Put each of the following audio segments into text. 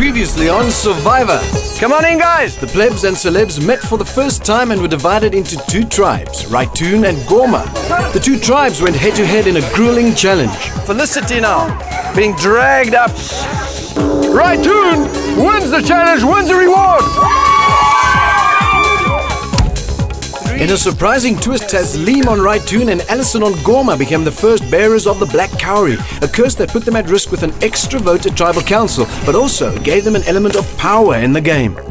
Previously on Survivor. Come on in, guys! The plebs and celebs met for the first time and were divided into two tribes, Raitoon and Gorma. The two tribes went head-to-head in a grueling challenge. Felicity now, being dragged up. Raitoon wins the challenge, wins the reward! In a surprising twist, Taslim on Raitoon and Alison on Gorma became the first bearers of the Black Cowrie, a curse that put them at risk with an extra vote at Tribal Council, but also gave them an element of power in the game. Go,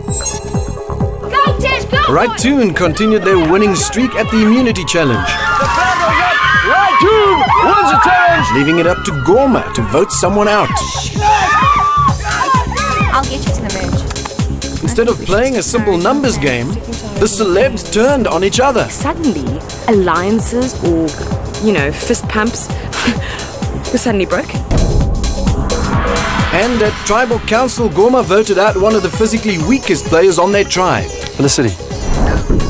Tess, go! Raitoon continued their winning streak at the Immunity Challenge, The flag goes up, Raitoon wins the challenge! leaving it up to Gorma to vote someone out. I'll get you to the merge. Instead of playing a simple numbers game, the celebs turned on each other. Suddenly, alliances or, fist pumps were suddenly broken. And at Tribal Council, Gorma voted out one of the physically weakest players on their tribe. Felicity,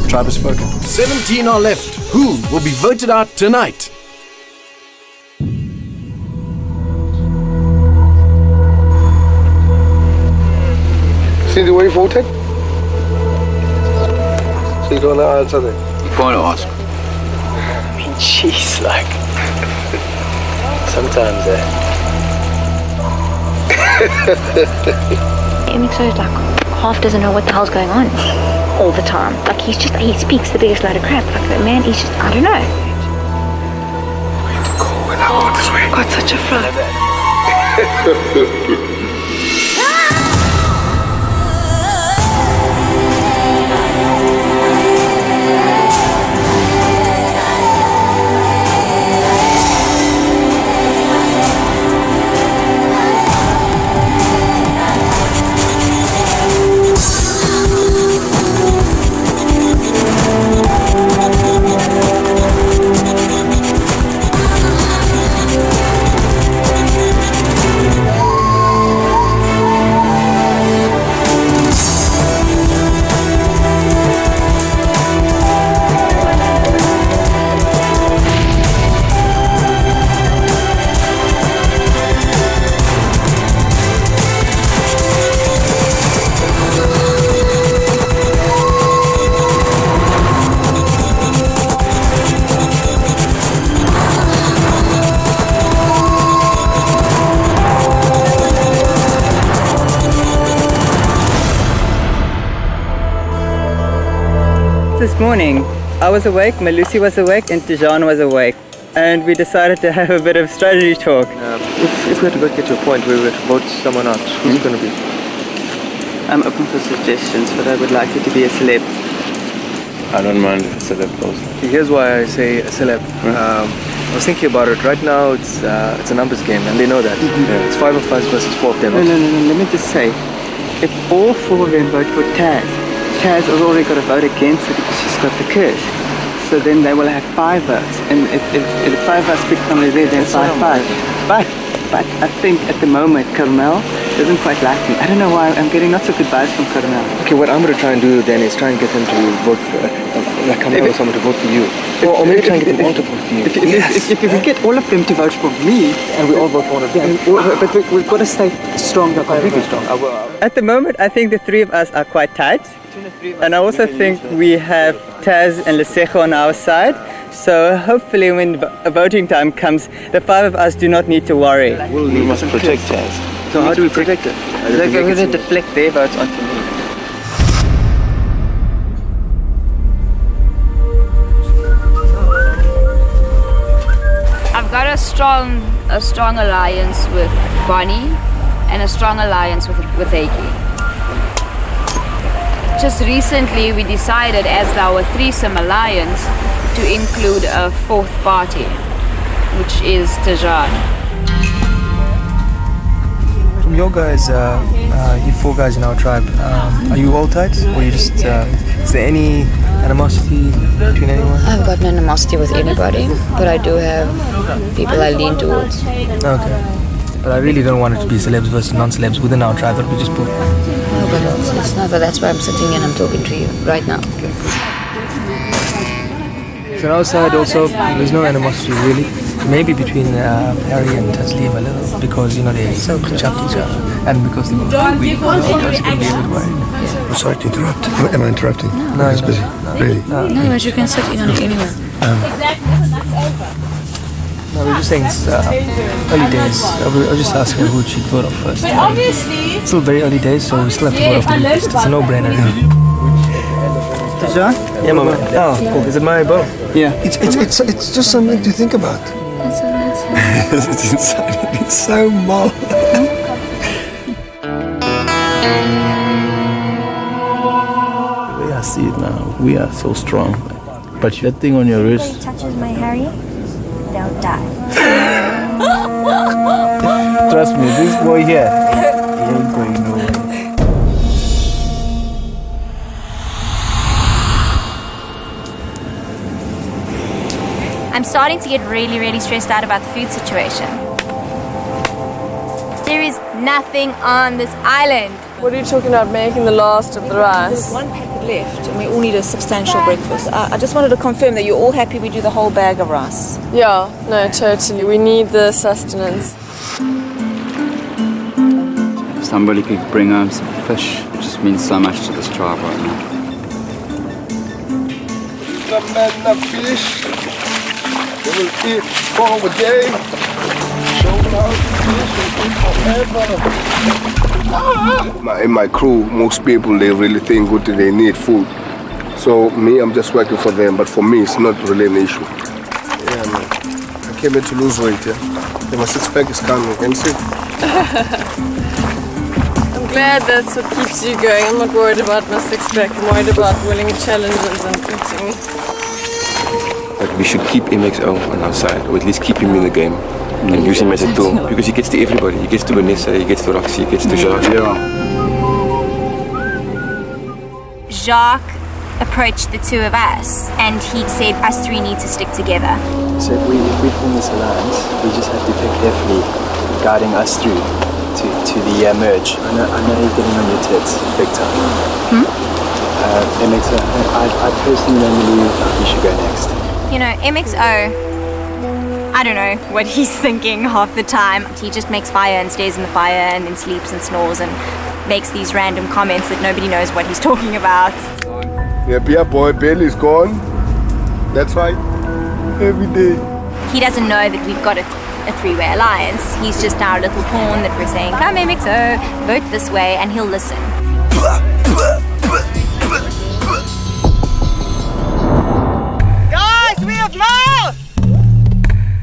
tribe has spoken. 17 are left. Who will be voted out tonight? See the way you voted? So you don't want to answer that? I'm going to ask. Jeez, like, sometimes, MXO is like half doesn't know what the hell's going on all the time. Like he speaks the biggest load of crap. Like that man, he's just, I don't know. Got such a fright. This morning, I was awake, Malusi was awake, and Tijan was awake. And we decided to have a bit of strategy talk. if we had to get to a point where we had to vote someone out, who's it going to be? I'm open for suggestions, but I would like it to be a celeb. I don't mind if it's a celeb goes. Here's why I say a celeb. I was thinking about it. Right now, it's a numbers game, and they know that. It's 5 of us versus 4 of them. No, let me just say, if all 4 of them vote for Taz, Taz has already got a vote against it because she's got the curse. So then they will have 5 votes. And if the 5 votes pick somebody there, then 5-5. But I think at the moment, Carmel doesn't quite like me. I don't know why, I'm getting not so good vibes from Carmel. Okay, what I'm going to try and do then is try and get them to vote for, like come or someone to vote for you. Or maybe try and get them all to vote for you. If we get all of them to vote for me, And we all vote for one of them. but we've got to stay strong, completely strong. At the moment, I think the 3 of us are quite tight. And I also think we have Taz and Lesejo on our side. So hopefully when voting time comes, the 5 of us do not need to worry. We must protect Taz. So how do we protect it? They're going to deflect their votes onto me. I've got a strong alliance with Bonnie and a strong alliance with Aki. Just recently we decided as our threesome alliance to include a 4th party, which is Tajan. From your guys, you 4 guys in our tribe, are you all tight? Or you just, is there any animosity between anyone? I've got no animosity with anybody, but I do have people I lean towards. Okay. But I really don't want it to be celebs versus non-celebs within our tribe. That would be just poor. No, but it's not, but that's why I'm sitting and I'm talking to you right now. So on our side also, there's no animosity really. maybe between Harry and Taslim a little, because they chopped each other, and because they were weak, it can be a bit worried. I'm sorry to interrupt. Am I interrupting? No, It's busy. Really? No, but you can sit in on it anyway. No, we're just saying it's early days. I was just asking who should vote off first. It's still very early days, so we still have to vote off the least. It's a no-brainer. John? Yeah, Mama. Oh, cool. Is it my boat? Yeah. It's just something to think about. It's so more. The way I see it now, we are so strong. But that thing on your wrist. Touches my Harry, they'll die. Trust me, this boy here, he ain't going nowhere. I'm starting to get really stressed out about the food situation. There is nothing on this island. What are you talking about, making the last of the rice? One packet left and we all need a substantial breakfast. I just wanted to confirm that you're all happy we do the whole bag of rice. Yeah, no, totally. We need the sustenance. If somebody could bring home some fish, it just means so much to this tribe right now. The men of fish. They will eat for a day. Show them how to fish and eat forever. In my crew, most people, they really think good they need food. So me, I'm just working for them, but for me, it's not really an issue. Yeah, man. I came here to lose weight, yeah. My six-pack is coming, can you see? I'm glad that's what keeps you going. I'm not worried about my six-pack. I'm worried about winning challenges and eating. But we should keep MXO on our side, or at least keep him in the game. And use him as a tool, because he gets to everybody. He gets to Vanessa, he gets to Roxy, he gets to Jacques. Jacques approached the two of us and he said us three need to stick together. So if we form this alliance, we just have to pick carefully, guiding us through to the merge. I know you're getting on your tits, big time. MXO, I personally don't believe we should go next. MXO, I don't know what he's thinking half the time. He just makes fire and stays in the fire and then sleeps and snores and makes these random comments that nobody knows what he's talking about. Yeah, boy, Bailey's gone. That's right. Every day. He doesn't know that we've got a three-way alliance. He's just our little pawn that we're saying, come MXO, vote this way, and he'll listen. Guys, we have mail!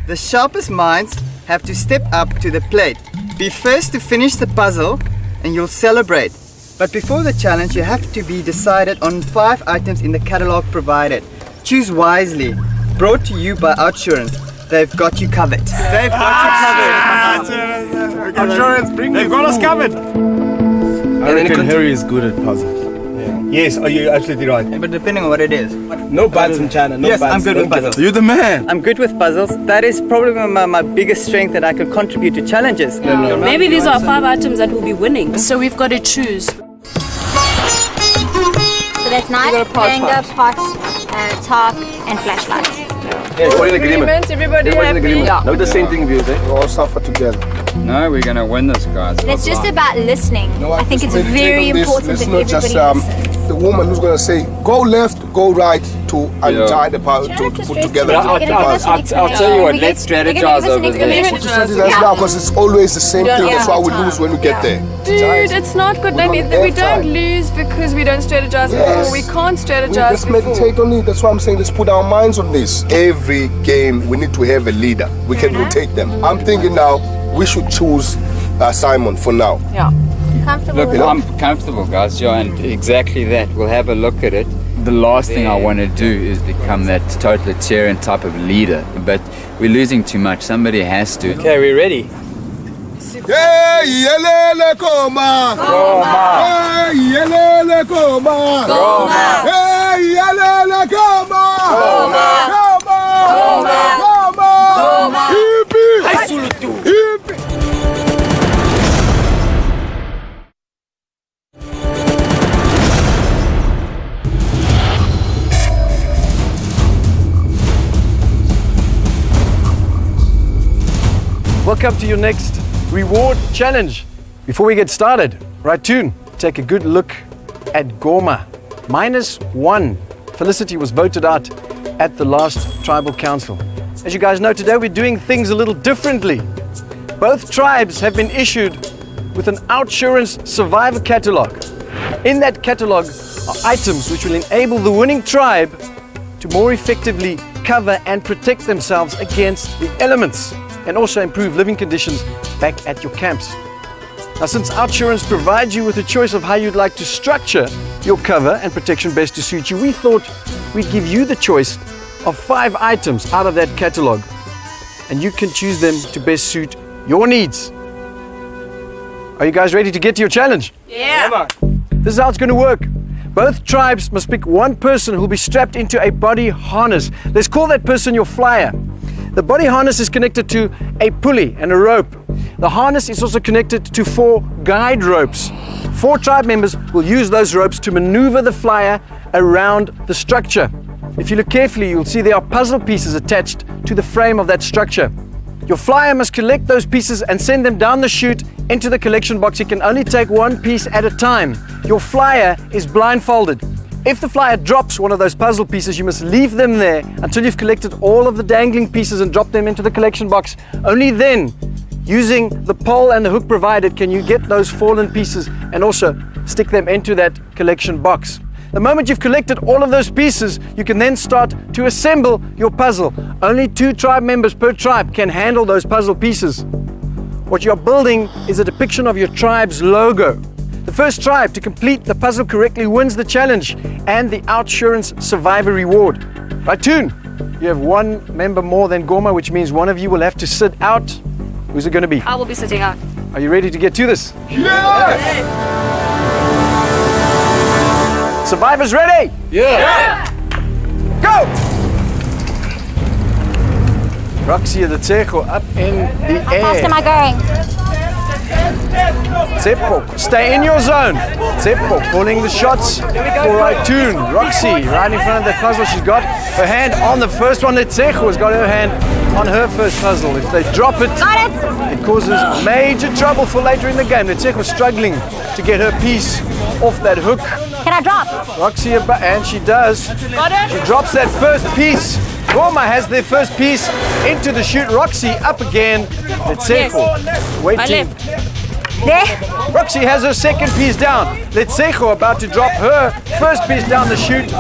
The sharpest minds have to step up to the plate. Be first to finish the puzzle and you'll celebrate. But before the challenge, you have to be decided on 5 items in the catalog provided. Choose wisely. Brought to you by Outsurance. They've got you covered. They've got you covered. Outsurance, they've got us covered. I reckon Harry is good at puzzles. Yes, are you absolutely right? But depending on what it is. No buts in China, no yes, buts. I'm good with puzzles. You're the man. I'm good with puzzles. That is probably my biggest strength, that I could contribute to challenges. No. Maybe these are 5 items that will be winning. So we've got to choose. So that's knife, hanger, pot, top, and flashlight. Yes, we're in agreement. Everybody happy? Yeah. No dissenting views, eh? We all suffer together. No, we're going to win this, guys. It's just about listening. I think it's very important that everybody just listens. the woman who's going to say, go left, go right, to untie the power, to put together. I'll tell you what, let's strategize over there. Now, because it's always the same thing. That's why we lose when we get there. Dude, it's not good. I mean, we don't lose because we don't strategize before. We can't strategize Let's meditate on it. That's why I'm saying let's put our minds on this. Every game, we need to have a leader. We can rotate them. I'm thinking now, we should choose Simon for now. Yeah. Look, I'm comfortable, guys. Yeah, and exactly that. We'll have a look at it. The last thing I want to do is become that totalitarian type of leader. But we're losing too much. Somebody has to. Okay, we're ready. Hey, yelele koma. Hey, yelele koma. Hey, yelele koma. Koma. Hippie. Hippie. welcome to your next reward challenge. Before we get started, right tune, take a good look at Goma. -1. Felicity was voted out at the last tribal council. As you guys know, today we're doing things a little differently. Both tribes have been issued with an Outsurance Survivor Catalogue. In that catalogue are items which will enable the winning tribe to more effectively cover and protect themselves against the elements and also improve living conditions back at your camps. Now, since Outsurance provides you with a choice of how you'd like to structure your cover and protection best to suit you, we thought we'd give you the choice of 5 items out of that catalogue, and you can choose them to best suit your needs. Are you guys ready to get to your challenge? Yeah. This is how it's going to work. Both tribes must pick one person who will be strapped into a body harness. Let's call that person your flyer. The body harness is connected to a pulley and a rope. The harness is also connected to 4 guide ropes. 4 tribe members will use those ropes to maneuver the flyer around the structure. If you look carefully, you'll see there are puzzle pieces attached to the frame of that structure. Your flyer must collect those pieces and send them down the chute into the collection box. You can only take one piece at a time. Your flyer is blindfolded. If the flyer drops one of those puzzle pieces, you must leave them there until you've collected all of the dangling pieces and dropped them into the collection box. Only then, using the pole and the hook provided, can you get those fallen pieces and also stick them into that collection box. The moment you've collected all of those pieces, you can then start to assemble your puzzle. Only 2 tribe members per tribe can handle those puzzle pieces. What you're building is a depiction of your tribe's logo. The first tribe to complete the puzzle correctly wins the challenge and the Outsurance Survivor Reward. Right, Toon, you have 1 member more than Goma, which means one of you will have to sit out. Who's it going to be? I will be sitting out. Are you ready to get to this? Yes! Survivors ready? Yeah! Go! Roxy and the Tseko up in the How fast am air. I going? Tseko, stay in your zone. Tseko pulling the shots for Raitoon. Roxy right in front of that puzzle. She's got her hand on the first one. Tseko has got her hand on her first puzzle. If they drop it, it causes major trouble for later in the game. Tseko struggling to get her piece off that hook. Can I drop? Roxy, and she does. Got it? She drops that first piece. Goma has their first piece into the chute. Roxy up again. Letsejo waiting. There. Roxy has her second piece down. Letsejo about to drop her first piece down the chute.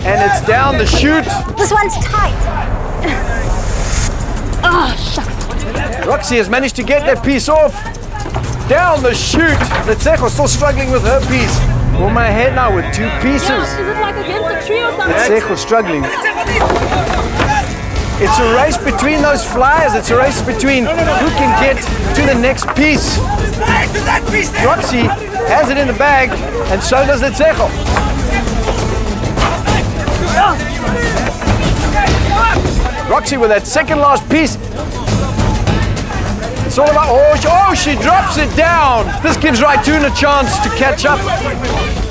And it's down the chute. This one's tight. Oh, shucks. Roxy has managed to get that piece off. Down the chute. Letsejo still struggling with her piece. Goma ahead now with 2 pieces. Is it like against a tree or something? Letsejo struggling. It's a race between those flyers. It's a race between who can get to the next piece. Roxy has it in the bag, and so does Letsejo. Roxy with that second last piece. It's all about, oh, she drops it down. This gives Raitoon a chance to catch up.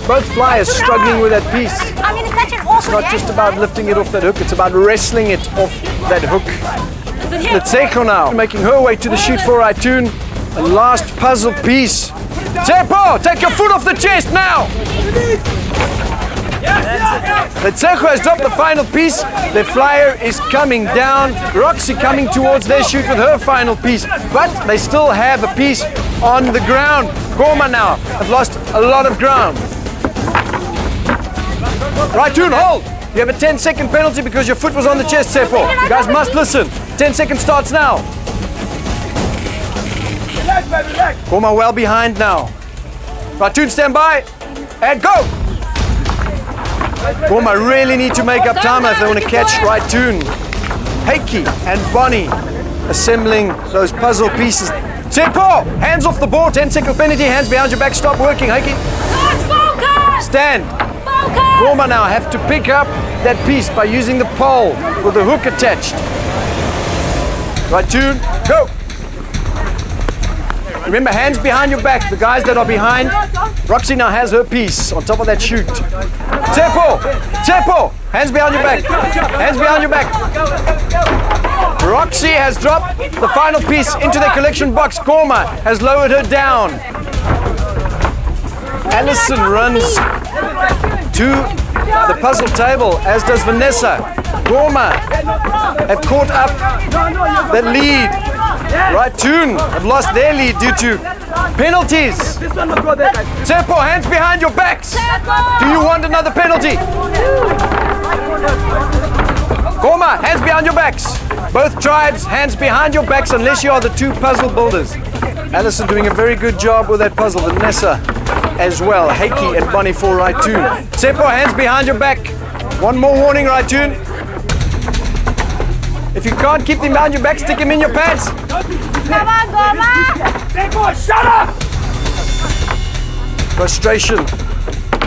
Both flyers struggling with that piece. I mean, it's such an awkward It's not just about lifting it off that hook, it's about wrestling it off that hook. Letsejo now making her way to the chute for Raitoon. The last puzzle piece. Tsepo, take your foot off the chest now! Letsejo has dropped the final piece. The flyer is coming down. Roxy coming towards their chute with her final piece. But they still have a piece on the ground. Goma now have lost a lot of ground. Raitoon, hold! You have a 10-second penalty because your foot was on the chest, Tsepo. You guys must listen. 10 seconds starts now. Goma well behind now. Raitoon, stand by. And go! Goma really need to make up time if they want to catch Raitoon. Heiki and Bonnie assembling those puzzle pieces. Tsepo, hands off the board, 10-second penalty, hands behind your back, stop working, Heiki. Stand. Goma now have to pick up that piece by using the pole with the hook attached. Raitoon, go. Remember, hands behind your back, the guys that are behind. Roxy now has her piece on top of that chute. Tsepo, hands behind your back. Hands behind your back. Roxy has dropped the final piece into their collection box. Gorma has lowered her down. Alison runs to the puzzle table, as does Vanessa. Gorma have caught up that lead. Raitoon have lost their lead due to penalties. Tsepo, hands behind your backs. Do you want another penalty? Gorma, hands behind your backs. Both tribes, hands behind your backs unless you are the two puzzle builders. Alison doing a very good job with that puzzle. Vanessa as well. Heiki and Bonnie for Raitoon. Tsepo, hands behind your back. One more warning, Raitoon. If you can't keep them behind your back, stick them in your pants. Come on, Gorma! Tsepo, shut up! Frustration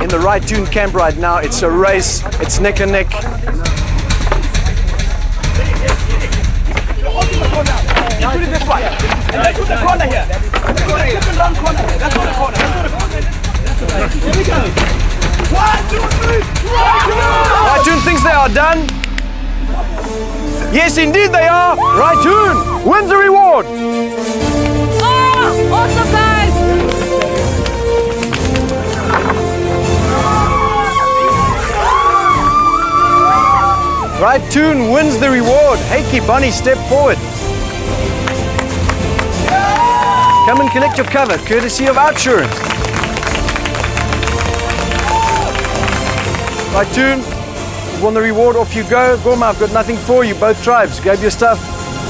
in the Raitoon camp right now. It's a race. It's neck and neck. You put it this way. And then put the corner here. Different corner here. That's not the corner. That's not the corner. Here we go. 1, 2, 3. Raitoon thinks they are done. Yes, indeed they are. Raitoon wins the reward. Oh, awesome, guys. Raitoon wins the reward. Heiki, Bonnie, step forward. Come and collect your cover, courtesy of Outsurance. Raitoon, you won the reward, off you go. Gorma, I've got nothing for you, both tribes. Grab your stuff,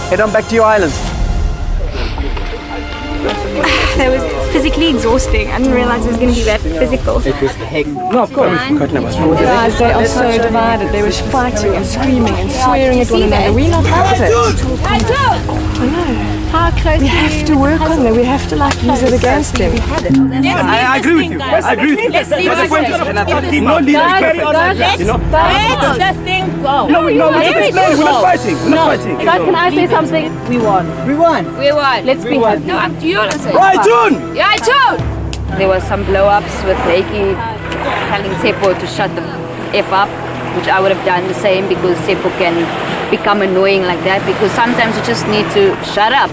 head on back to your islands. That was physically exhausting. I didn't realize it was going to be that physical. It was heck. No, of course. Guys, they are so divided. They were fighting and screaming and swearing at one another. We're not like that. I know. How close? We have to work on them. We have to use it against them. I agree with you. I agree with you. Let's leave it. No leader is perfect. Let's just think go. No, we're not fighting. We're not fighting. Guys, can I say something? We won. We won. Let's be happy. No, I'm you want to say. Raitoon! Yeah, Raitoon! There was some blow-ups with Heiki telling Tsepo to shut the F up, which I would have done the same because Tsepo can become annoying like that, because sometimes you just need to shut up.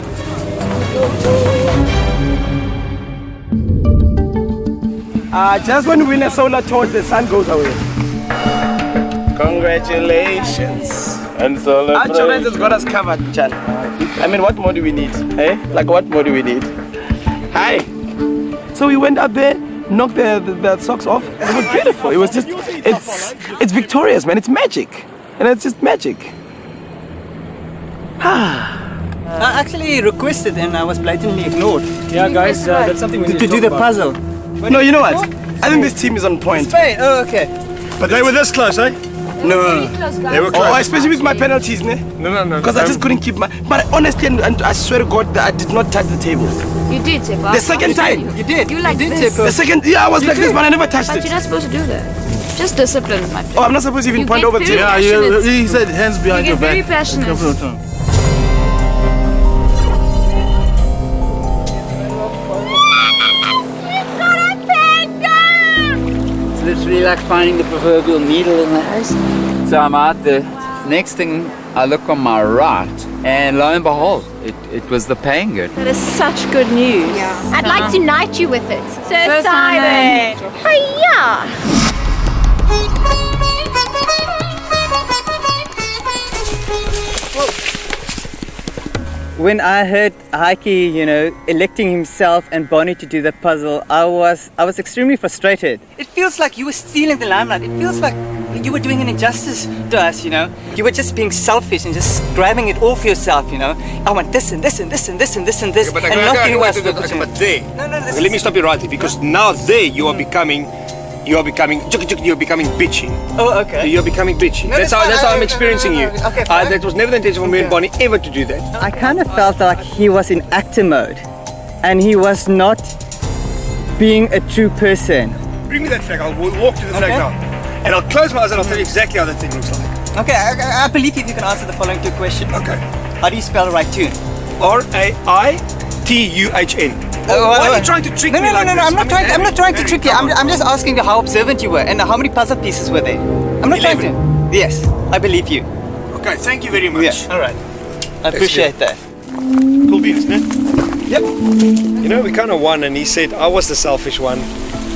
Just when we win a solar torch, the sun goes away. Congratulations. And celebrate. Outsurance has got us covered, Chan. I mean, what more do we need? Eh? Like, what more do we need? Hi. So we went up there, knocked the socks off. It was beautiful. It was just, it's victorious, man. It's magic. And it's just magic. I actually requested and I was blatantly ignored. Yeah, guys, that's something we need to do the puzzle. No, you know what? I think this team is on point. Spain. Oh, okay. But they were this close, eh? No. They were close. Oh, especially with my penalties, ne? No. Because I just couldn't keep my... But honestly, and I swear to God, that I did not touch the table. You did, Tsepo. The second time. You did. You like did, this. The second... Yeah, I was like this, but I never touched But it. you're not supposed to do that. Just discipline, my friend. Oh, I'm not supposed to even You point get over to very you. passionate. he said hands behind You your get very back. passionate. Literally like finding the proverbial needle in the haystack. So I'm out there. Next thing, I look on my right, and lo and behold, it was the penguin. That is such good news. I'd like to knight you with it. So Simon. Hiya! When I heard Heiki, electing himself and Bonnie to do the puzzle, I was extremely frustrated. It feels like you were stealing the limelight. It feels like you were doing an injustice to us, You were just being selfish and just grabbing it all for yourself, I want this and this and this and this and this and this, and not giving us the opportunity. But there, No, let me stop you right there, because now there you are becoming bitchy. Oh, okay. You're becoming bitchy. No, that's that's how fine. I'm experiencing you. Okay, fine. That was never the intention for me and Bonnie ever to do that. I kind of felt like he was in actor mode, and he was not being a true person. Bring me that flag. We'll walk to the flag now. And I'll close my eyes and I'll tell you exactly how that thing looks like. Okay, I believe if you can answer the following two questions. Okay. How do you spell Raitoon? R-A-I-T-U-H-N. Why are you trying to trick me like No, this? I'm not trying to trick you. I'm just asking you how observant you were and how many puzzle pieces were there. I'm not 11. trying to. Yes, I believe you. Okay, thank you very much. Yeah, all right. I appreciate that. Cool beans, man. Yep. You know, we kind of won, and he said I was the selfish one.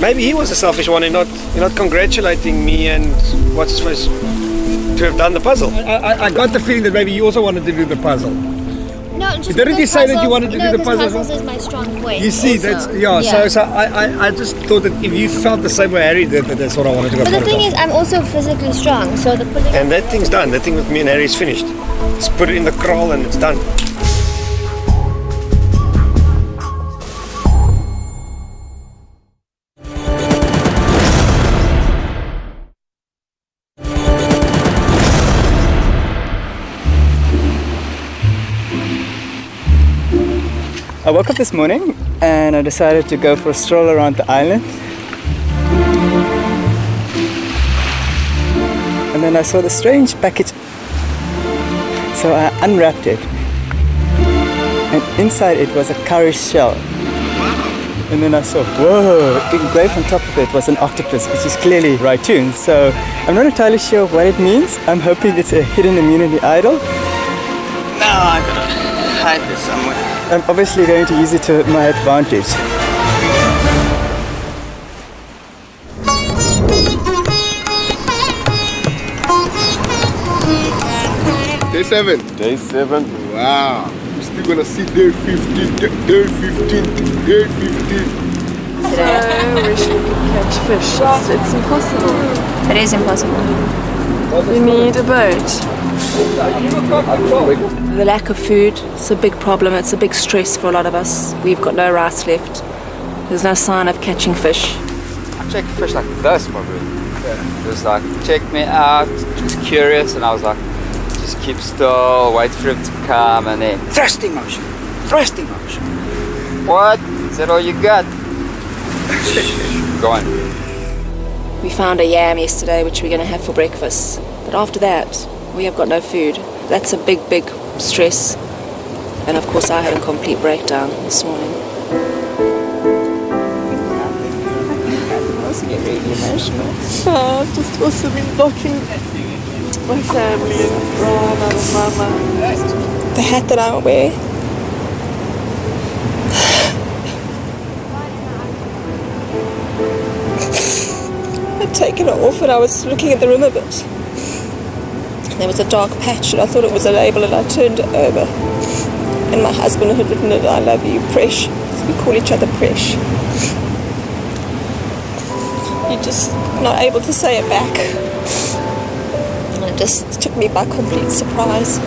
Maybe he was the selfish one in not congratulating me and what's supposed to have done the puzzle. I got the feeling that maybe you also wanted to do the puzzle. No, just didn't you say that you wanted to do the puzzle? Puzzles is my strong point. You see, also. that's So I just thought that if you felt the same way Harry did, that's what I wanted to go. But the thing is, I'm also physically strong, so the pulling. And that thing's done. That thing with me and Harry is finished. Just put it in the kraal and it's done. I woke up this morning and I decided to go for a stroll around the island. And then I saw the strange package. So I unwrapped it. And inside it was a cowrie shell. And then I saw, whoa, engraved on top of it was an octopus, which is clearly Raitoon. So I'm not entirely sure what it means. I'm hoping it's a hidden immunity idol. No, I gotta hide this somewhere. I'm obviously going to use it to my advantage. Day 7. Day 7. Wow. We're still gonna see day 15, day 15, day 15. So we should catch fish. It's impossible. It is impossible. You need a boat. The lack of food is a big problem. It's a big stress for a lot of us. We've got no rice left. There's no sign of catching fish. I checked fish like this, probably. Just like, check me out, just curious, and I was like, just keep still, wait for him to come, and then thrusting motion. What? Is that all you got? Go on. We found a yam yesterday, which we're going to have for breakfast. But after that, we have got no food. That's a big, big stress. And of course, I had a complete breakdown this morning. I must get really emotional. I've just also been blocking my family and Rana and Mama. The hat that I wear. I'd taken it off and I was looking at the rim of it. There was a dark patch and I thought it was a label and I turned it over. And my husband had written it, I love you, Presh. We call each other Presh. You're just not able to say it back. And it just took me by complete surprise.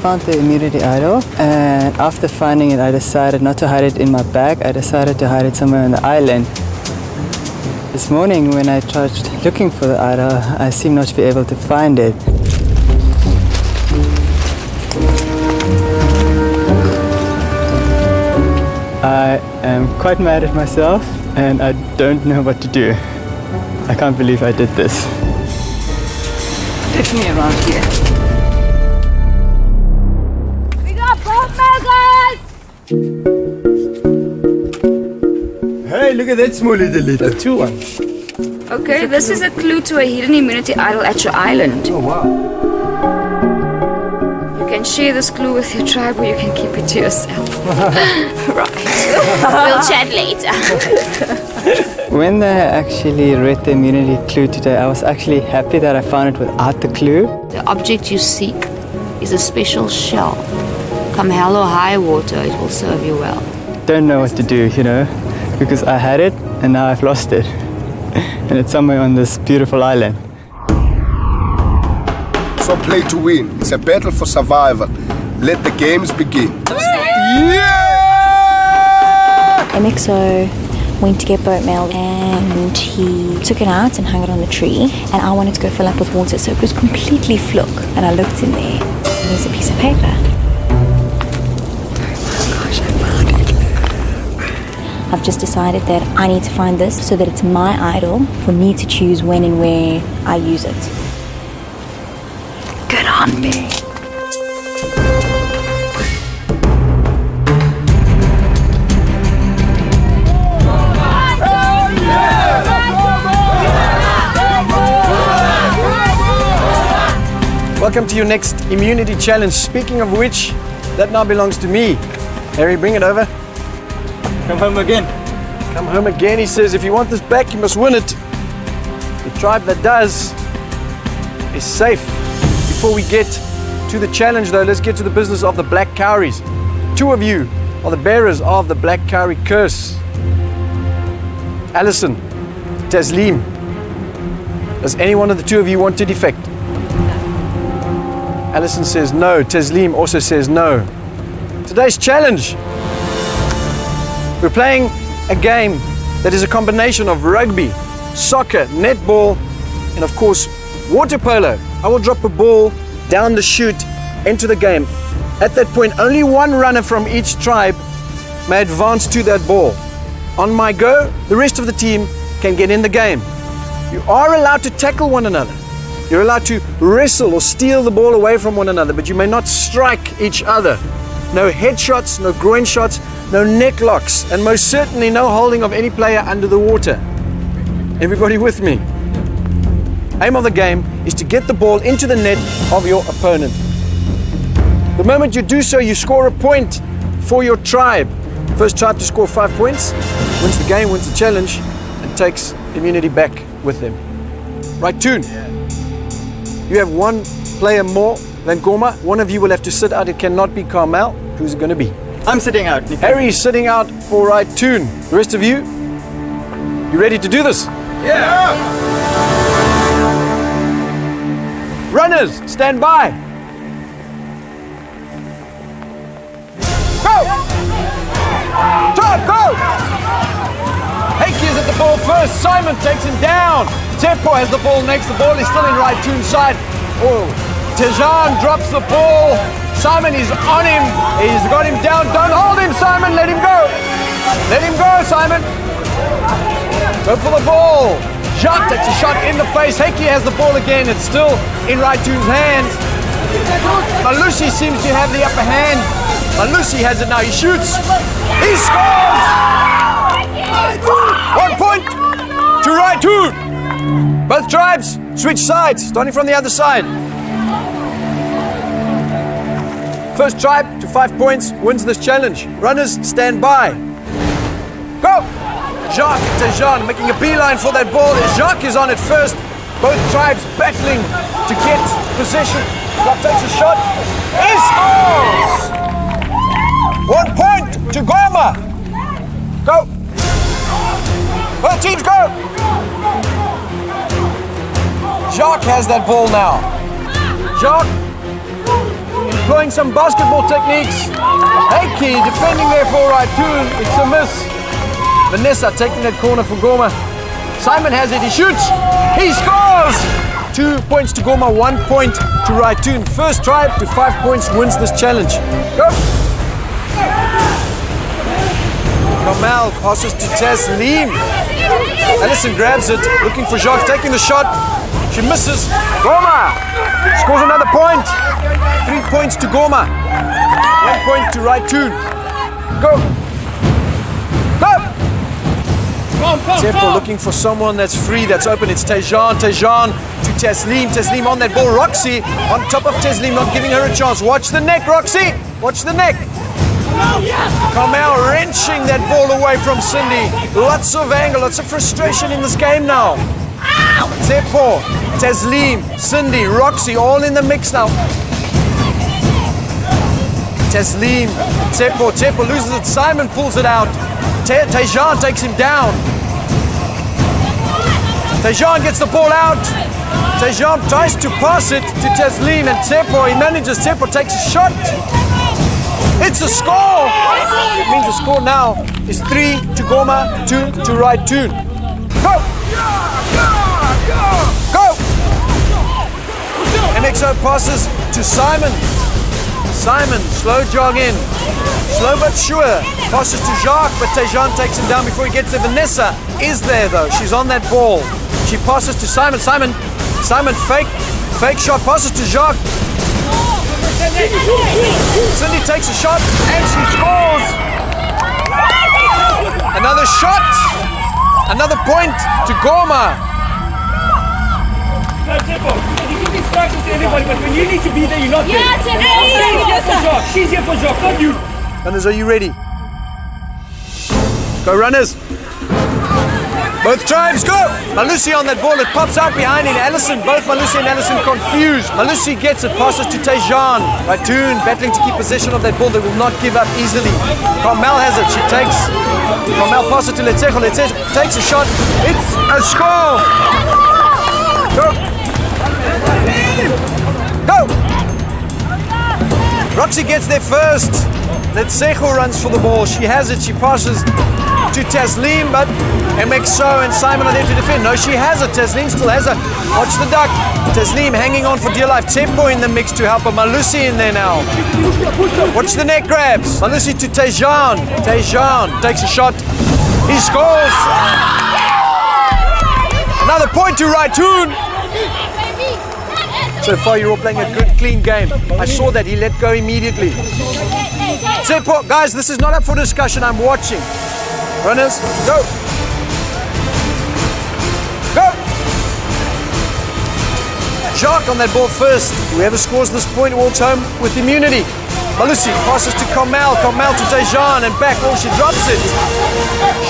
Found the immunity idol, and after finding it I decided not to hide it in my bag. I decided to hide it somewhere on the island. This morning when I tried looking for the idol, I seemed not to be able to find it. I am quite mad at myself and I don't know what to do. I can't believe I did this. Take me around here. Hey, look at that small little letter. 2-1. Okay, this is a clue to a hidden immunity idol at your island. Oh, wow. You can share this clue with your tribe or you can keep it to yourself. Right. We'll chat later. When I actually read the immunity clue today, I was actually happy that I found it without the clue. The object you seek is a special shell. Come hell or high water, it will serve you well. Don't know what to do, because I had it and now I've lost it. And it's somewhere on this beautiful island. So play to win. It's a battle for survival. Let the games begin. Yeah! MXO went to get boat mail and he took it out and hung it on the tree, and I wanted to go fill up with water, so it was completely flook. And I looked in there and there's a piece of paper. I've just decided that I need to find this so that it's my idol for me to choose when and where I use it. Good on me. Welcome to your next immunity challenge. Speaking of which, that now belongs to me. Harry, bring it over. Come home again. Come home again, he says. If you want this back, you must win it. The tribe that does is safe. Before we get to the challenge though, let's get to the business of the black cowries. 2 of you are the bearers of the black cowrie curse. Alison, Taslim, does any one of the 2 of you want to defect? Alison says no. Taslim also says no. Today's challenge. We're playing a game that is a combination of rugby, soccer, netball, and of course, water polo. I will drop a ball down the chute into the game. At that point, only one runner from each tribe may advance to that ball. On my go, the rest of the team can get in the game. You are allowed to tackle one another. You're allowed to wrestle or steal the ball away from one another, but you may not strike each other. No headshots, no groin shots, no neck locks, and most certainly no holding of any player under the water. Everybody with me? Aim of the game is to get the ball into the net of your opponent. The moment you do so, you score a point for your tribe. First tribe to score 5 points wins the game, wins the challenge, and takes immunity back with them. Right, Toon. You have 1 player more than Gorma. One of you will have to sit out. It cannot be Carmel. Who's it going to be? I'm sitting out. Harry is sitting out for right Toon. The rest of you ready to do this? Yeah! Runners, stand by. Go! Top, go! Heikki is at the ball first. Simon takes him down. Teppo has the ball next. The ball is still in right Toon's side. Oh, Tejan drops the ball. Simon is on him. He's got him down. Don't hold him, Simon. Let him go. Let him go, Simon. Go for the ball. Jacques takes a shot in the face. Heikki has the ball again. It's still in right Toon's hands. Malusi seems to have the upper hand. Malusi has it now. He shoots. He scores! 1 point to right Toon. Both tribes switch sides, starting from the other side. First tribe to 5 points wins this challenge. Runners, stand by. Go! Jacques and Tejan making a beeline for that ball. Jacques is on it first. Both tribes battling to get possession. Jacques takes a shot. He scores! 1 point to Gorma. Go! Both teams go! Jacques has that ball now. Jacques employing some basketball techniques. Heikki defending there for right Toon. It's a miss. Vanessa taking that corner for Gorma. Simon has it. He shoots. He scores! 2 points to Gorma, 1 point to right Toon. First tribe to 5 points wins this challenge. Go! Kamal passes to Taslim. Alison grabs it, looking for Jacques, taking the shot. She misses. Gorma scores another point. 3 points to Gorma. 1 point to right Toon. Go. Go. Teppo looking for someone that's free, that's open. It's Tejan. Tejan to Taslim. Taslim on that ball. Roxy on top of Taslim, not giving her a chance. Watch the neck, Roxy. Watch the neck. Carmel wrenching that ball away from Cindy. Lots of anger, lots of frustration in this game now. Teppo, Taslim, Cindy, Roxy, all in the mix now. Taslim, Teppo loses it. Simon pulls it out. Tejan takes him down. Tejan gets the ball out. Tejan tries to pass it to Taslim and Teppo. He manages. Teppo takes a shot. It's a score! It means the score now is 3 to Gorma, 2 to right Toon. Go! Go! MXO passes to Simon. Simon, slow jog in. Slow but sure. Passes to Jacques, but Tejan takes him down before he gets there. Vanessa is there though. She's on that ball. She passes to Simon. Simon fake shot, passes to Jacques. Cindy takes a shot and she scores. Another shot. Another point to Gorma. When you need to be there, you're not there. She's here for Jacques, not you. Runners, are you ready? Go, runners. Both tribes, go! Malusi on that ball, it pops out behind in Allison. Both Malusi and Allison confused. Malusi gets it, passes to Tejan. Ratoon battling to keep possession of that ball. They will not give up easily. Carmel has it, she takes. Carmel passes to Letsejo. Letsejo takes a shot. It's a score! Go! Go! Roxy gets there first. Letsejo runs for the ball. She has it, she passes to Taslim, but MXO and Simon are there to defend. No, she has it. Taslim still has it. Watch the duck. Taslim hanging on for dear life. Tempo in the mix to help her. Malusi in there now. Watch the neck grabs. Malusi to Tejan. Tejan takes a shot. He scores. Another point to Ratoon. So far, you're all playing a good, clean game. I saw that. He let go immediately. Tempo, guys, this is not up for discussion. I'm watching. Runners, go! Go! Jacques on that ball first. Whoever scores this point walks home with immunity. Malusi passes to Carmel. Carmel to Tejan and back. Oh, she drops it.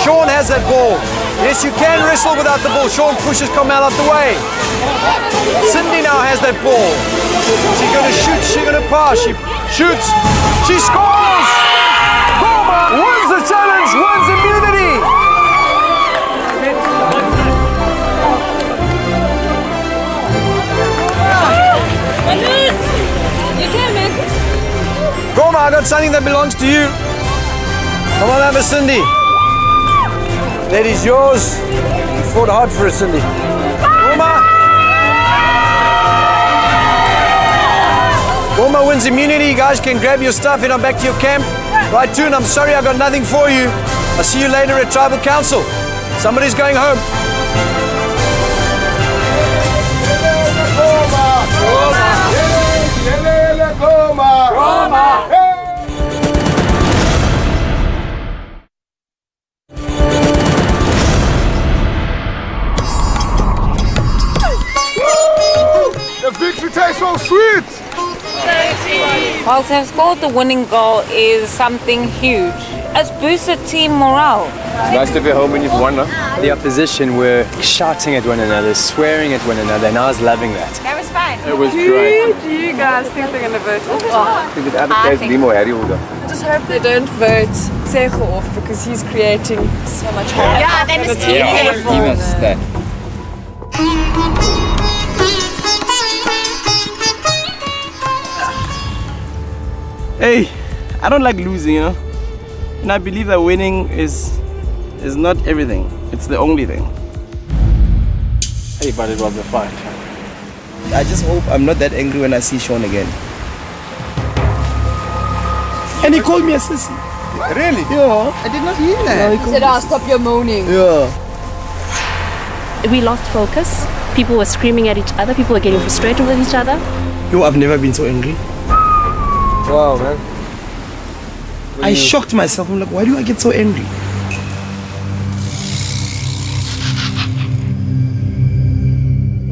Sean has that ball. Yes, you can wrestle without the ball. Sean pushes Carmel out the way. Cindy now has that ball. She's going to shoot. She's going to pass. She shoots. She scores! Goma wins the challenge, wins immunity! You can, man. Goma, I got something that belongs to you. Come on over, Cindy. That is yours. You fought hard for it, Cindy. Goma! Goma wins immunity. You guys can grab your stuff, head on back to your camp. Right, Toon, I'm sorry I got nothing for you. I'll see you later at Tribal Council. Somebody's going home. The victory tastes so sweet. While to have scored the winning goal is something huge. It's boosted team morale. It's nice to be home when you've won, huh? The opposition were shouting at one another, swearing at one another, and I was loving that. That was fun. It was great. Do you guys think they're going to vote off? I think that advertised Limo Harry will go. I just hope they don't vote Sejo off because he's creating so much harm. Yeah, they must be beautiful. He must stay. Hey, I don't like losing, you know. And I believe that winning is not everything. It's the only thing. Hey, but it was a fight. I just hope I'm not that angry when I see Sean again. And he called me a sissy. Really? Yeah. I did not hear that. He said, stop your moaning. Yeah. We lost focus. People were screaming at each other. People were getting frustrated with each other. Yo, I've never been so angry. Wow, man. I shocked myself. I'm like, why do I get so angry?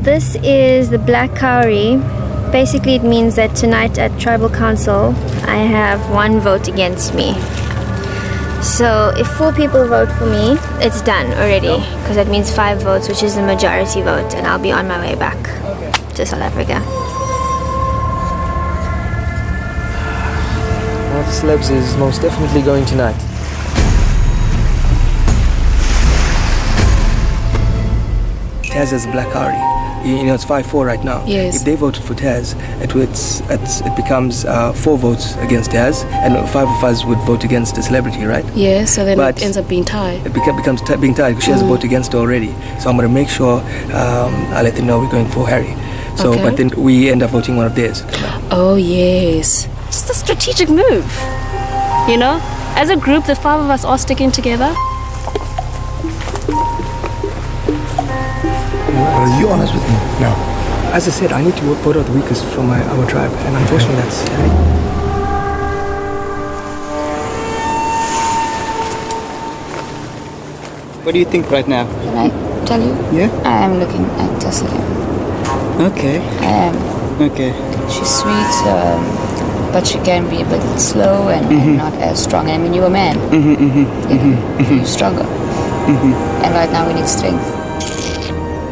This is the black cowrie. Basically, it means that tonight at Tribal Council, I have one vote against me. So if 4 people vote for me, it's done already, because that means 5 votes, which is the majority vote, and I'll be on my way back to South Africa. One of the celebs is most definitely going tonight. Taz has black cowrie. You know, it's 5-4 right now. Yes. If they voted for Taz, it becomes 4 votes against Taz, and 5 of us would vote against the celebrity, right? Yeah, so then But it ends up being tied. It becomes being tied because she has a vote against her already. So I'm going to make sure I let them know we're going for Harry. So, Okay. but then we end up voting one of theirs. Oh, yes. Just a strategic move. You know? As a group, the 5 of us are sticking together. Are you honest with me? No. As I said, I need to vote out the weakest from our tribe, and unfortunately that's Harry. What do you think right now? Can I tell you? Yeah? I am looking at Taslim. Okay. I am. Okay. She's sweet, but she can be a bit slow and not as strong. I mean, you're a man. You're stronger. And right now we need strength.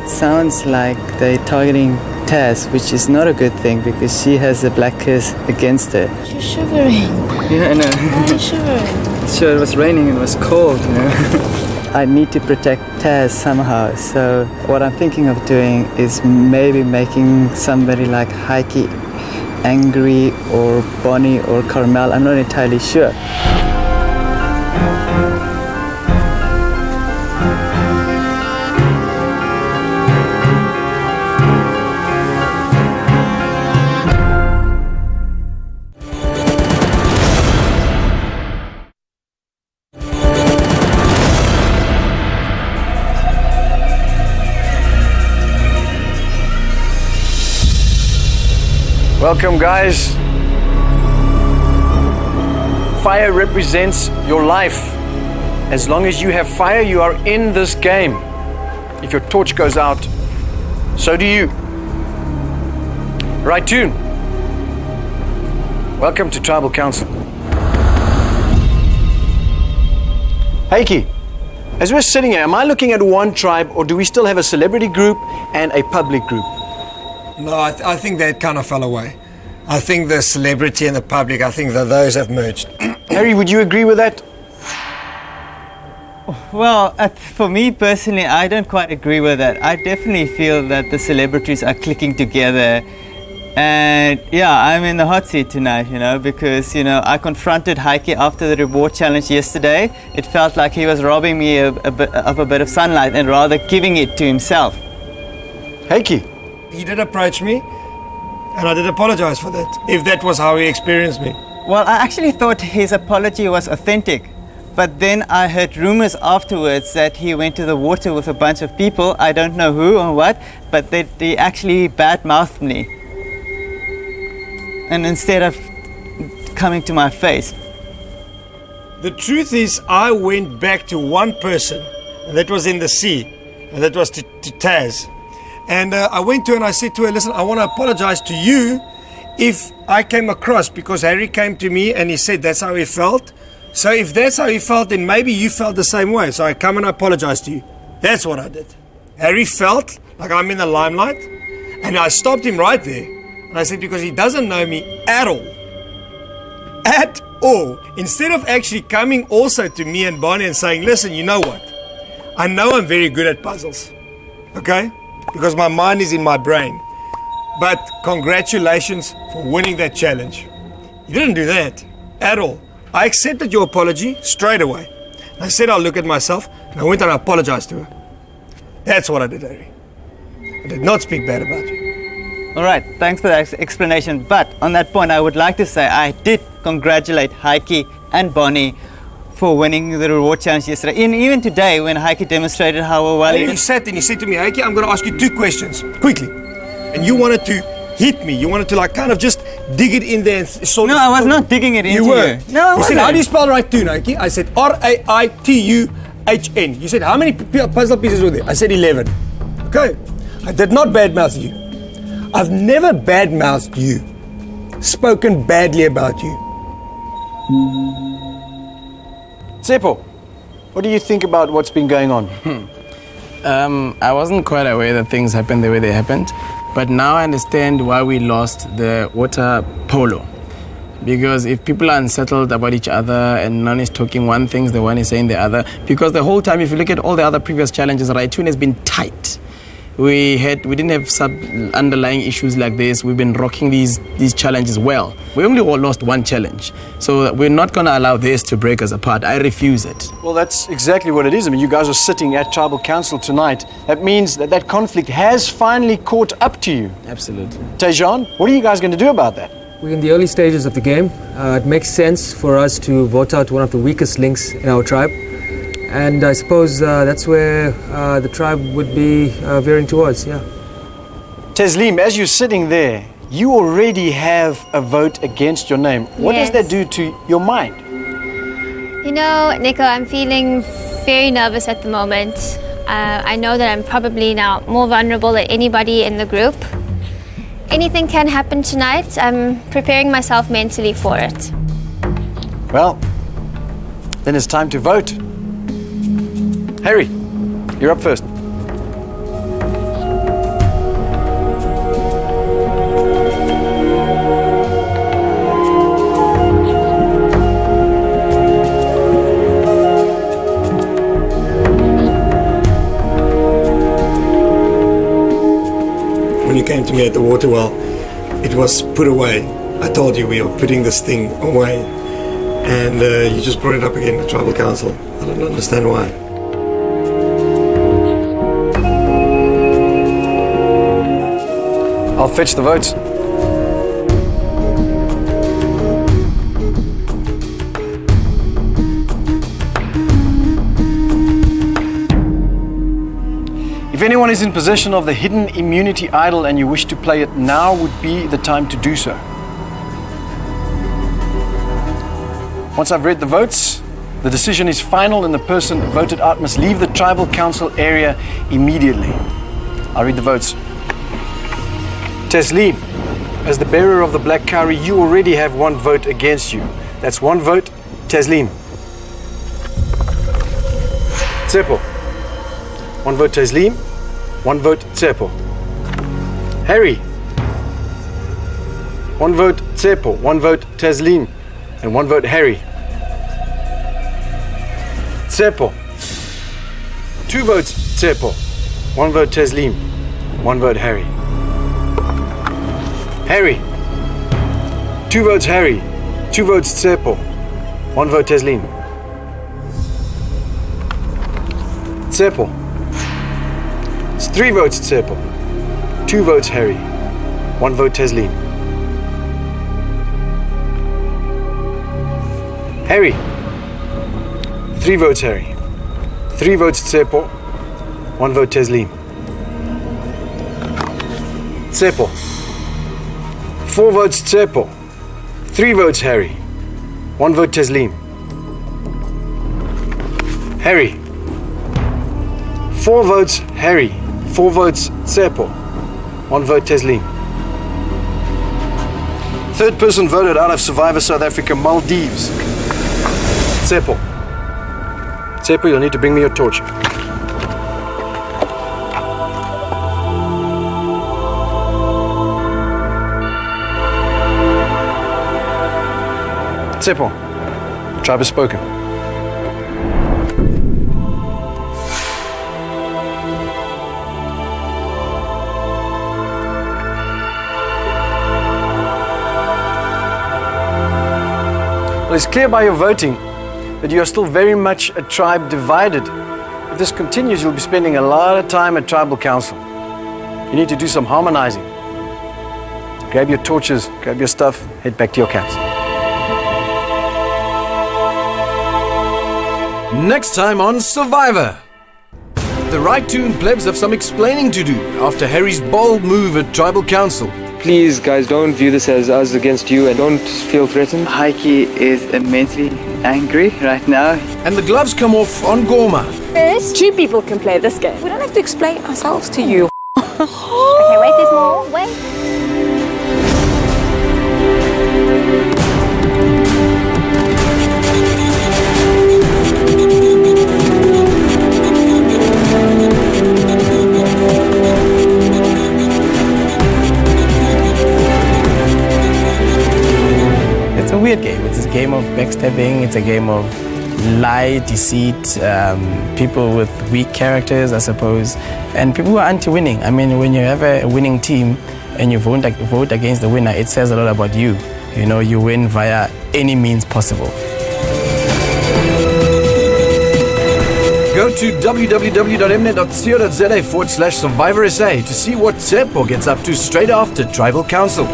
Sounds like they're targeting Taz, which is not a good thing because she has a black curse against her. She's shivering. Yeah, I know. Why are you shivering? Sure, it was raining and it was cold, you know. I need to protect Taz somehow, so what I'm thinking of doing is maybe making somebody like Heike angry, or Bonnie or Carmel. I'm not entirely sure. Welcome, guys. Fire represents your life. As long as you have fire, you are in this game. If your torch goes out, so do you. Right tune. Welcome to Tribal Council. Heike, as we're sitting here, am I looking at one tribe, or do we still have a celebrity group and a public group? No, I think that kind of fell away. I think the celebrity and the public, I think that those have merged. Harry, would you agree with that? Well, for me personally, I don't quite agree with that. I definitely feel that the celebrities are clicking together. And yeah, I'm in the hot seat tonight, you know, because, you know, I confronted Heike after the reward challenge yesterday. It felt like he was robbing me of a bit of sunlight and rather giving it to himself. Heike. He did approach me, and I did apologize for that, if that was how he experienced me. Well, I actually thought his apology was authentic. But then I heard rumors afterwards that he went to the water with a bunch of people. I don't know who or what, but they actually bad-mouthed me. And instead of coming to my face. The truth is, I went back to one person, and that was in the sea, and that was to Taz. And I went to her and I said to her, listen, I want to apologize to you if I came across, because Harry came to me and he said that's how he felt. So if that's how he felt, then maybe you felt the same way. So I come and I apologize to you. That's what I did. Harry felt like I'm in the limelight, and I stopped him right there. And I said, because he doesn't know me at all. At all. Instead of actually coming also to me and Bonnie and saying, listen, you know what? I know I'm very good at puzzles. Okay? Because my mind is in my brain. But congratulations for winning that challenge. You didn't do that at all. I accepted your apology straight away. I said I'll look at myself, and I went and I apologized to her. That's what I did, Harry. I did not speak bad about you. All right, thanks for that explanation. But on that point, I would like to say I did congratulate Heike and Bonnie for winning the reward challenge yesterday. And even today, when Heike demonstrated how well he sat and he said to me, Heike, I'm going to ask you 2 questions, quickly. And you wanted to hit me. You wanted to like kind of just dig it in there and sort of... No, I was not digging it into you. Were. No, I wasn't. You said, how do you spell right tune, Heike? I said R-A-I-T-U-H-N. You said, how many puzzle pieces were there? I said 11. Okay. I did not badmouth you. I've never badmouthed you, spoken badly about you. Tsepo, what do you think about what's been going on? I wasn't quite aware that things happened the way they happened, but now I understand why we lost the water polo. Because if people are unsettled about each other and none is talking one thing, the one is saying the other. Because the whole time, if you look at all the other previous challenges, Raitun has been tight. We didn't have underlying issues like this. We've been rocking these challenges well. We only lost one challenge. So we're not going to allow this to break us apart. I refuse it. Well, that's exactly what it is. I mean, you guys are sitting at Tribal Council tonight. That means that conflict has finally caught up to you. Absolutely. Tejan, what are you guys going to do about that? We're in the early stages of the game. It makes sense for us to vote out one of the weakest links in our tribe. And I suppose that's where the tribe would be veering towards, yeah. Taslim, as you're sitting there, you already have a vote against your name. What does that do to your mind? You know, Nico, I'm feeling very nervous at the moment. I know that I'm probably now more vulnerable than anybody in the group. anything can happen tonight. I'm preparing myself mentally for it. Well, then it's time to vote. Harry, you're up first. When you came to me at the water well, it was put away. I told you we are putting this thing away, and you just brought it up again at Tribal Council. I don't understand why. I'll fetch the votes. If anyone is in possession of the hidden immunity idol and you wish to play it, now would be the time to do so. Once I've read the votes, the decision is final and the person voted out must leave the tribal council area immediately. I'll read the votes. Taslim, as the bearer of the black cowrie, you already have one vote against you. That's one vote, Taslim. Tsepo, one vote Taslim, one vote Tsepo. Harry, one vote Tsepo, one vote Taslim, and one vote Harry. Tsepo, two votes Tsepo, one vote Taslim, one vote Harry. Harry, two votes Harry, two votes Tsepo, one vote Taslim. Tsepo, it's three votes Tsepo, two votes Harry, one vote Taslim. Harry, three votes Harry, three votes Tsepo, one vote Taslim. Tsepo, four votes Tsepo, three votes Harry, one vote Taslim. Harry, four votes Harry, four votes Tsepo, one vote Taslim. Third person voted out of Survivor South Africa, Maldives. Tsepo. Tsepo, you'll need to bring me your torch. Tsepo, tribe has spoken. Well, it's clear by your voting that you are still very much a tribe divided. If this continues, you'll be spending a lot of time at Tribal Council. You need to do some harmonizing. Grab your torches, grab your stuff, head back to your camps. Next time on Survivor. The right tune plebs have some explaining to do after Harry's bold move at Tribal Council. Please, guys, don't view this as us against you and don't feel threatened. Heike is immensely angry right now. And the gloves come off on Gorma. First, two people can play this game. We don't have to explain ourselves to you. Okay, wait, there's more. Wait. It's a weird game. It's a game of backstabbing. It's a game of lie, deceit, people with weak characters, I suppose, and people who are anti-winning. I mean, when you have a winning team and you vote against the winner, it says a lot about you. You know, you win via any means possible. Go to www.mnet.co.za/SurvivorSA to see what Tsepo gets up to straight after Tribal Council.